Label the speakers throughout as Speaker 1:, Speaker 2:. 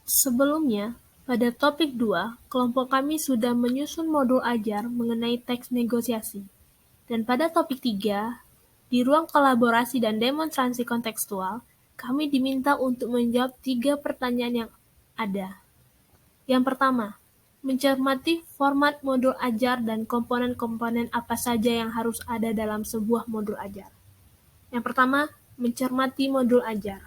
Speaker 1: Sebelumnya, pada topik 2, kelompok kami sudah menyusun modul ajar mengenai teks negosiasi. Dan pada topik 3, di ruang kolaborasi dan demonstrasi kontekstual, kami diminta untuk menjawab 3 pertanyaan yang ada. Yang pertama, mencermati format modul ajar dan komponen-komponen apa saja yang harus ada dalam sebuah modul ajar. Yang pertama, mencermati modul ajar.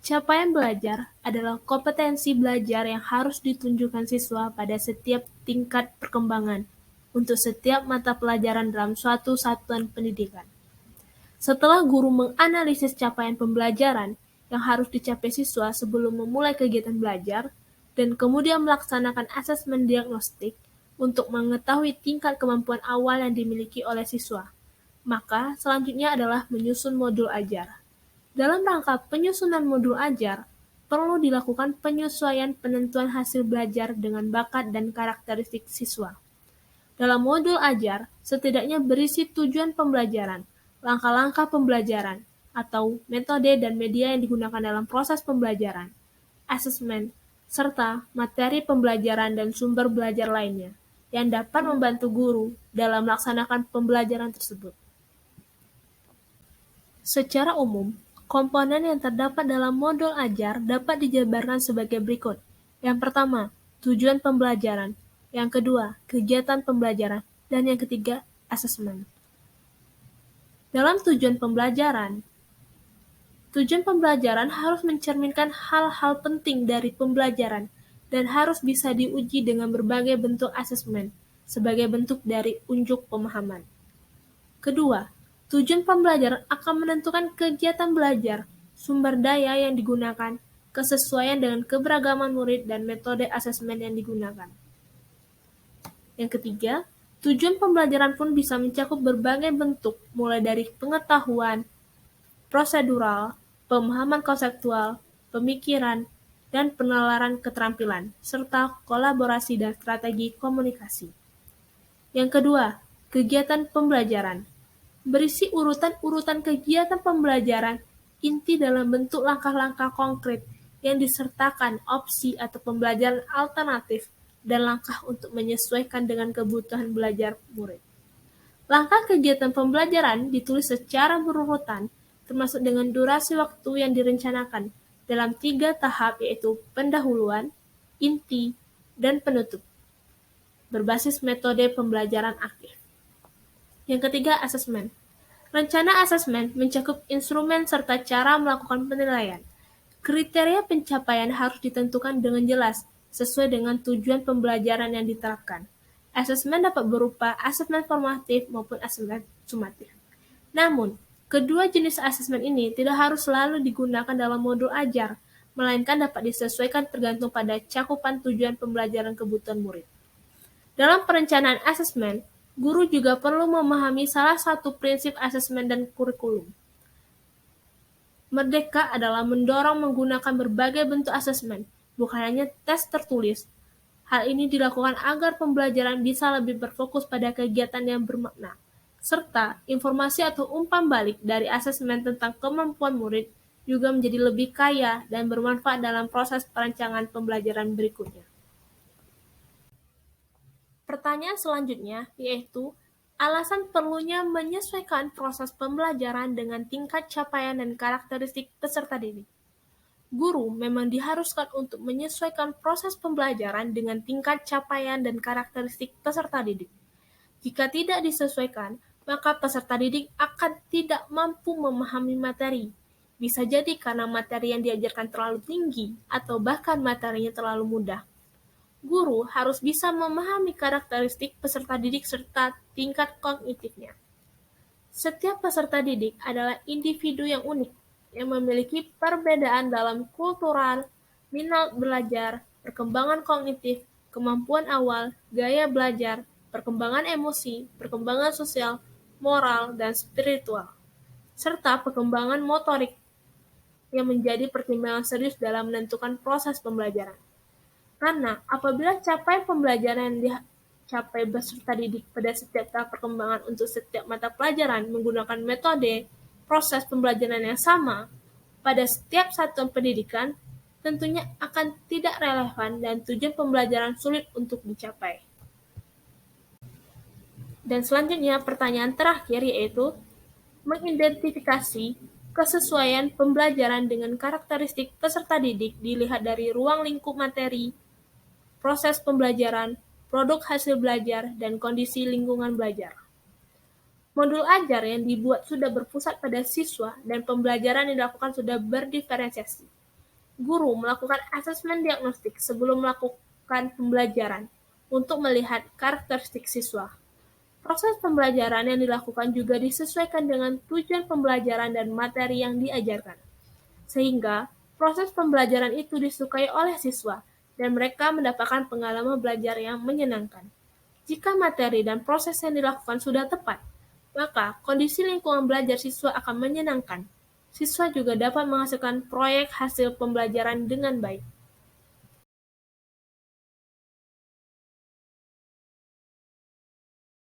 Speaker 1: Capaian belajar adalah kompetensi belajar yang harus ditunjukkan siswa pada setiap tingkat perkembangan untuk setiap mata pelajaran dalam suatu satuan pendidikan. Setelah guru menganalisis capaian pembelajaran yang harus dicapai siswa sebelum memulai kegiatan belajar, dan kemudian melaksanakan asesmen diagnostik untuk mengetahui tingkat kemampuan awal yang dimiliki oleh siswa, maka selanjutnya adalah menyusun modul ajar. Dalam rangka penyusunan modul ajar, perlu dilakukan penyesuaian penentuan hasil belajar dengan bakat dan karakteristik siswa. Dalam modul ajar, setidaknya berisi tujuan pembelajaran, langkah-langkah pembelajaran, atau metode dan media yang digunakan dalam proses pembelajaran, asesmen, serta materi pembelajaran dan sumber belajar lainnya, yang dapat membantu guru dalam melaksanakan pembelajaran tersebut. Secara umum, komponen yang terdapat dalam modul ajar dapat dijabarkan sebagai berikut. Yang pertama, tujuan pembelajaran. Yang kedua, kegiatan pembelajaran. Dan yang ketiga, asesmen. Dalam tujuan pembelajaran harus mencerminkan hal-hal penting dari pembelajaran dan harus bisa diuji dengan berbagai bentuk asesmen sebagai bentuk dari unjuk pemahaman. Kedua, tujuan pembelajaran akan menentukan kegiatan belajar, sumber daya yang digunakan, kesesuaian dengan keberagaman murid, dan metode asesmen yang digunakan. Yang ketiga, tujuan pembelajaran pun bisa mencakup berbagai bentuk, mulai dari pengetahuan, prosedural, pemahaman konseptual, pemikiran, dan penalaran keterampilan, serta kolaborasi dan strategi komunikasi. Yang kedua, kegiatan pembelajaran. Berisi urutan-urutan kegiatan pembelajaran inti dalam bentuk langkah-langkah konkret yang disertakan opsi atau pembelajaran alternatif dan langkah untuk menyesuaikan dengan kebutuhan belajar murid. Langkah kegiatan pembelajaran ditulis secara berurutan, termasuk dengan durasi waktu yang direncanakan dalam 3 tahap, yaitu pendahuluan, inti, dan penutup, berbasis metode pembelajaran aktif. Yang ketiga, asesmen. Rencana asesmen mencakup instrumen serta cara melakukan penilaian. Kriteria pencapaian harus ditentukan dengan jelas, sesuai dengan tujuan pembelajaran yang diterapkan. Asesmen dapat berupa asesmen formatif maupun asesmen sumatif. Namun, kedua jenis asesmen ini tidak harus selalu digunakan dalam modul ajar, melainkan dapat disesuaikan tergantung pada cakupan tujuan pembelajaran kebutuhan murid. Dalam perencanaan asesmen, guru juga perlu memahami salah satu prinsip asesmen dan kurikulum. Merdeka adalah mendorong menggunakan berbagai bentuk asesmen, bukan hanya tes tertulis. Hal ini dilakukan agar pembelajaran bisa lebih berfokus pada kegiatan yang bermakna, serta informasi atau umpan balik dari asesmen tentang kemampuan murid juga menjadi lebih kaya dan bermanfaat dalam proses perancangan pembelajaran berikutnya. Pertanyaan selanjutnya yaitu, alasan perlunya menyesuaikan proses pembelajaran dengan tingkat capaian dan karakteristik peserta didik. Guru memang diharuskan untuk menyesuaikan proses pembelajaran dengan tingkat capaian dan karakteristik peserta didik. Jika tidak disesuaikan, maka peserta didik akan tidak mampu memahami materi. Bisa jadi karena materi yang diajarkan terlalu tinggi atau bahkan materinya terlalu mudah. Guru harus bisa memahami karakteristik peserta didik serta tingkat kognitifnya. Setiap peserta didik adalah individu yang unik, yang memiliki perbedaan dalam kultural, minat belajar, perkembangan kognitif, kemampuan awal, gaya belajar, perkembangan emosi, perkembangan sosial, moral, dan spiritual, serta perkembangan motorik yang menjadi pertimbangan serius dalam menentukan proses pembelajaran. Karena apabila capaian pembelajaran yang dicapai peserta didik pada setiap tahap perkembangan untuk setiap mata pelajaran menggunakan metode proses pembelajaran yang sama pada setiap satuan pendidikan, tentunya akan tidak relevan dan tujuan pembelajaran sulit untuk dicapai. Dan selanjutnya pertanyaan terakhir yaitu mengidentifikasi kesesuaian pembelajaran dengan karakteristik peserta didik dilihat dari ruang lingkup materi, proses pembelajaran, produk hasil belajar, dan kondisi lingkungan belajar. Modul ajar yang dibuat sudah berpusat pada siswa dan pembelajaran yang dilakukan sudah berdiferensiasi. Guru melakukan asesmen diagnostik sebelum melakukan pembelajaran untuk melihat karakteristik siswa. Proses pembelajaran yang dilakukan juga disesuaikan dengan tujuan pembelajaran dan materi yang diajarkan, sehingga proses pembelajaran itu disukai oleh siswa dan mereka mendapatkan pengalaman belajar yang menyenangkan. Jika materi dan proses yang dilakukan sudah tepat, maka kondisi lingkungan belajar siswa akan menyenangkan. Siswa juga dapat menghasilkan proyek hasil pembelajaran dengan baik.